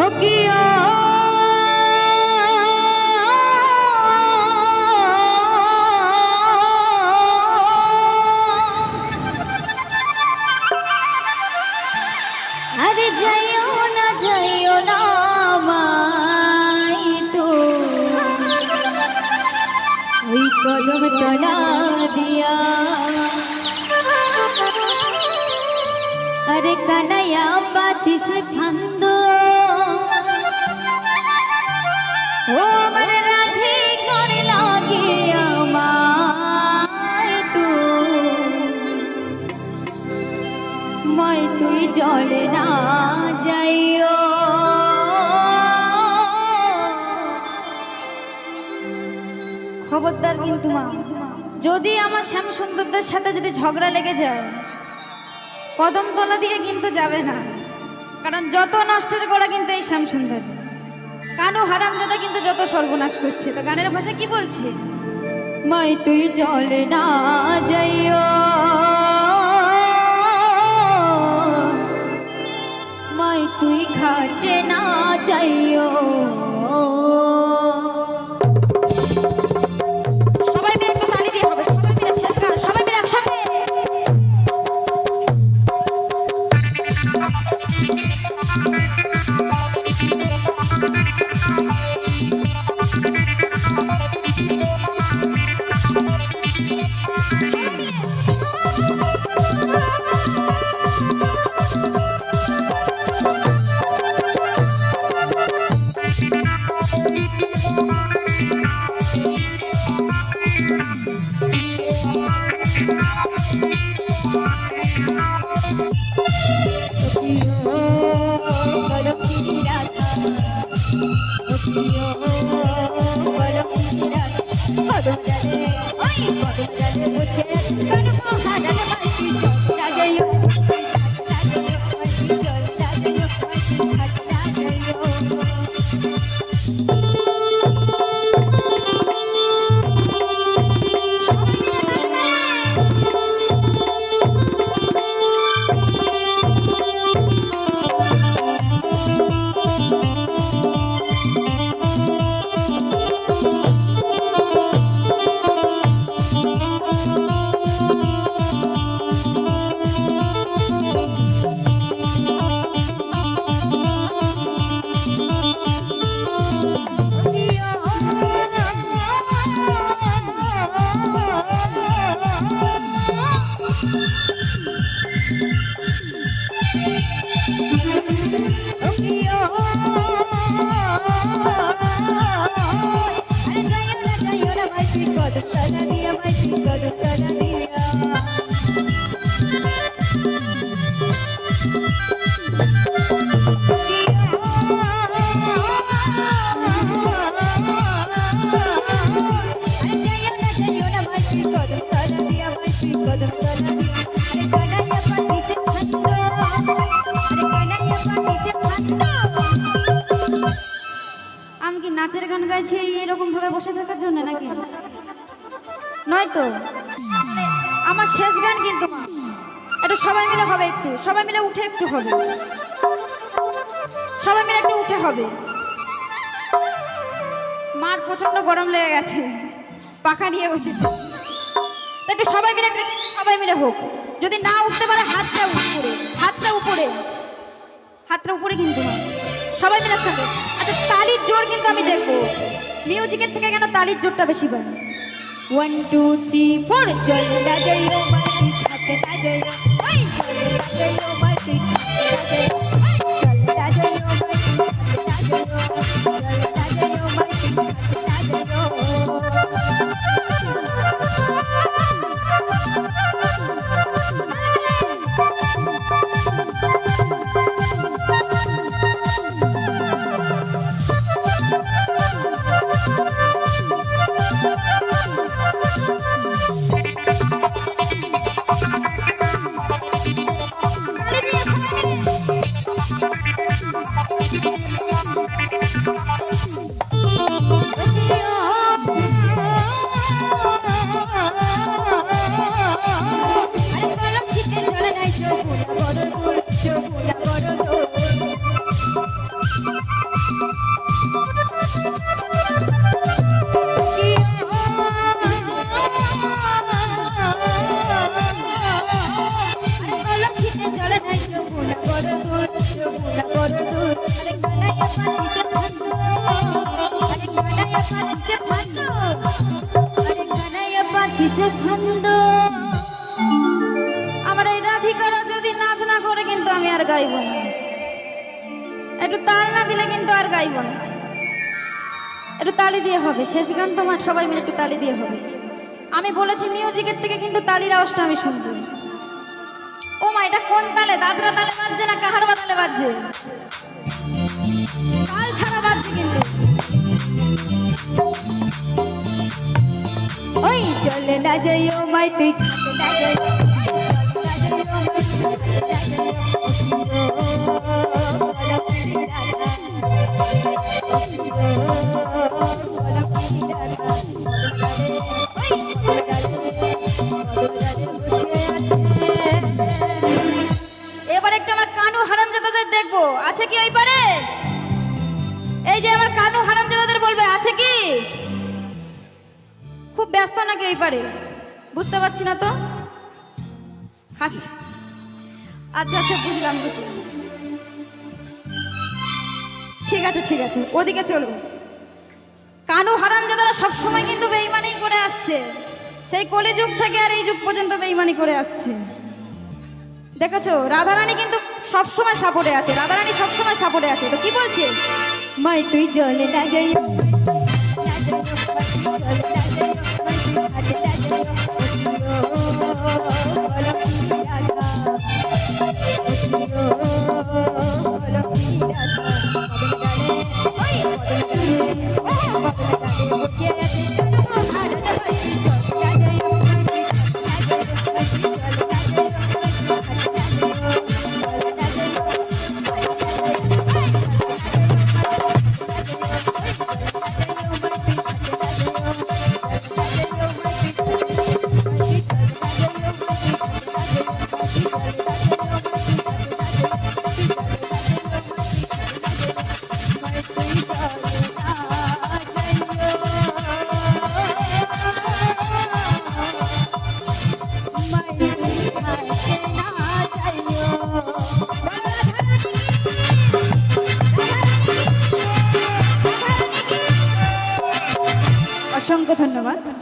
ওকিও আরে যাইও না মাই তো ওই কদম তলা দিয়া अरे कन्हैया बाती से फंदो ओ मर राधे कर लागे अमाय तू मैं तुई जले ना जाइयो खबरदार किन्तु मा যদি আমার শ্যাম সুন্দরদের সাথে যদি ঝগড়া লেগে যায় কদমতলা দিয়ে কিন্তু যাবে না, কারণ যত নষ্টের গোড়া কিন্তু এই শ্যাম সুন্দর। কানু হারামজাদা কিন্তু যত সর্বনাশ করছে। তো গানের ভাষা কি বলছে? মাই তুই জলে না যাইও, মাই তুই ঘাটে না যাইও। সবাই মিলে একটু তালি দিয়ে হবে, সবাই মিলে শেষ গান, সবাই মিলে একসাথে। আমি কি নাচের গান গাইছি এরকম ভাবে বসে থাকার জন্য নাকি? নয় তো, আমার শেষ গান কিন্তু একটু সবাই মিলে হবে, একটু সবাই মিলে উঠে একটু হবে, সবাই মিলে একটু উঠে হবে। মার প্রচন্ড গরম লেগে গেছে, পাখা নিয়ে বসেছে, একটু সবাই মিলে সবাই মিলে হোক। যদি না উঠতে পারে হাতটা উপরে, হাতটা উপরে, হাতটা উপরে কিন্তু না, সবাই মিলে একসাথে। আচ্ছা তালির জোর কিন্তু আমি দেখবো, মিউজিকের থেকে কেন তালির জোরটা বেশি পাই। 1 2 3 4 চল না যাইও মাটি হাতে না যাইও, ওই চল না যাইও মাটি হাতে না যাইও, চল না যাইও মাটি হাতে না যাইও, চল না যাইও মাটি হাতে না যাইও। বড় দূর আরে কানাইয়া পাতিছে ফান্দ আরে কানাইয়া পাতিছে ফান্দ আরে কানাইয়া পাতিছে ফান্দ আমার এই রাধিকারা যদি নাচ না করে কিন্তু আমি আর গাইব না একটু তাল না দিলে কিন্তু আর গাইব না একটু তালি দিয়ে হবে শেষ গান তোমার সবাই মিলে একটু তালি দিয়ে হবে আমি বলেছি মিউজিকের থেকে কিন্তু তালির আওয়াজটা আমি শুনবো ও মা এটা কোন তালে দাদরা তালে বাজছে না কাহারবা তালে বাজছে তাল ছাড়া বাজছে কিন্তু ওই চলে না যাইও মাই তুই খাতে না যাইও এবার একটা আমার কানু হারামজাদাদের দেখবো আছে কি ওই পারে এই যে আমার কানু হারামজাদাদের বলবে আছে কি খুব ব্যস্ত নাকি এই পারে বুঝতে পারছি না তো আচ্ছা আচ্ছা আচ্ছা বুঝলাম বুঝলাম ঠিক আছে ওদিকে চলো কানু হারামজাদারা সবসময় কিন্তু বেঈমানি করে আসছে সেই কলিযুগ থেকে আর এই যুগ পর্যন্ত বেঈমানি করে আসছে দেখেছো রাধারানী কিন্তু সবসময় সাপোর্টে আছে রাধারানী সবসময় সাপোর্টে আছে তো কি বলছে মাই তুই জলে না যাই অসংখ্য ধন্যবাদ।